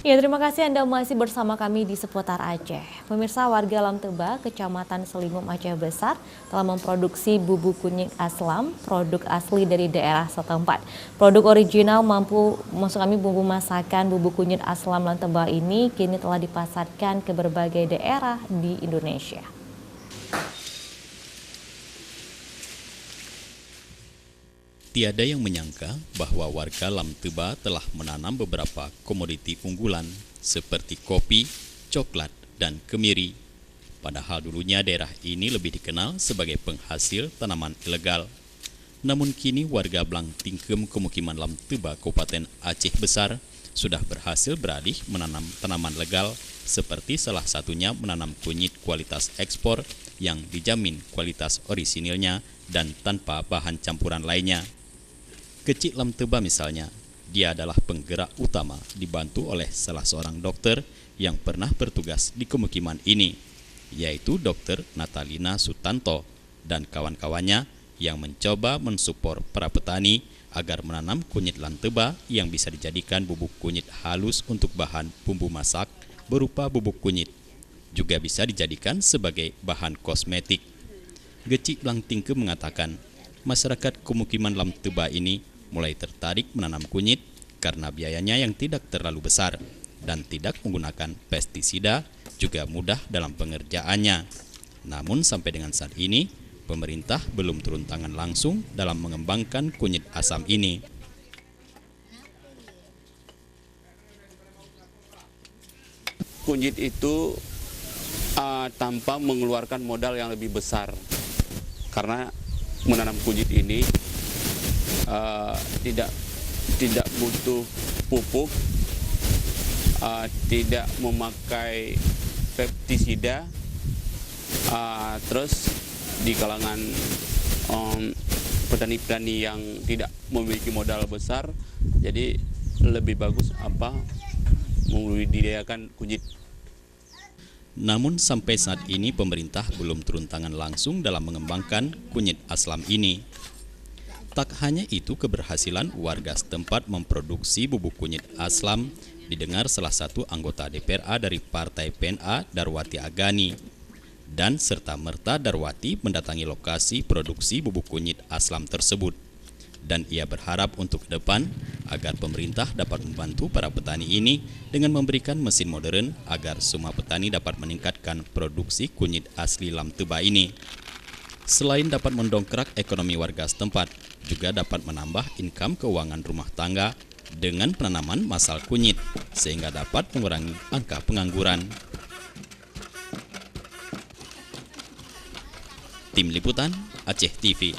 Ya, terima kasih Anda masih bersama kami di seputar Aceh. Pemirsa, warga Lamteba, Kecamatan Selingum, Aceh Besar telah memproduksi bubuk kunyit aslam, produk asli dari daerah setempat. Produk original bumbu masakan bubuk kunyit aslam Lamteba ini kini telah dipasarkan ke berbagai daerah di Indonesia. Tiada yang menyangka bahwa warga Lamteba telah menanam beberapa komoditi unggulan seperti kopi, coklat, dan kemiri. Padahal dulunya daerah ini lebih dikenal sebagai penghasil tanaman ilegal. Namun kini warga Blang Tingkem Pemukiman Lamteba Kabupaten Aceh Besar sudah berhasil beralih menanam tanaman legal seperti salah satunya menanam kunyit kualitas ekspor yang dijamin kualitas orisinilnya dan tanpa bahan campuran lainnya. Kecik Lamteba misalnya, dia adalah penggerak utama dibantu oleh salah seorang dokter yang pernah bertugas di pemukiman ini, yaitu Dr. Natalina Sutanto dan kawan-kawannya yang mencoba mensupport para petani agar menanam kunyit Lamteba yang bisa dijadikan bubuk kunyit halus untuk bahan bumbu masak berupa bubuk kunyit. Juga bisa dijadikan sebagai bahan kosmetik. Gecik Blang Tingkem mengatakan, masyarakat pemukiman Lamteba ini mulai tertarik menanam kunyit karena biayanya yang tidak terlalu besar dan tidak menggunakan pestisida, juga mudah dalam pengerjaannya. Namun sampai dengan saat ini, pemerintah belum turun tangan langsung dalam mengembangkan kunyit asam ini. Kunyit itu tanpa mengeluarkan modal yang lebih besar, karena menanam kunyit ini tidak butuh pupuk, tidak memakai pestisida, terus di kalangan petani-petani yang tidak memiliki modal besar, jadi lebih bagus membudidayakan kunyit. Namun sampai saat ini pemerintah belum turun tangan langsung dalam mengembangkan kunyit aslam ini. Tak hanya itu, keberhasilan warga setempat memproduksi bubuk kunyit aslam didengar salah satu anggota DPRA dari Partai PNA, Darwati Agani. Dan serta-merta Darwati mendatangi lokasi produksi bubuk kunyit aslam tersebut. Dan ia berharap untuk ke depan agar pemerintah dapat membantu para petani ini dengan memberikan mesin modern agar semua petani dapat meningkatkan produksi kunyit asli Lamteba ini. Selain dapat mendongkrak ekonomi warga setempat, juga dapat menambah income keuangan rumah tangga dengan penanaman masal kunyit, sehingga dapat mengurangi angka pengangguran. Tim Liputan Aceh TV.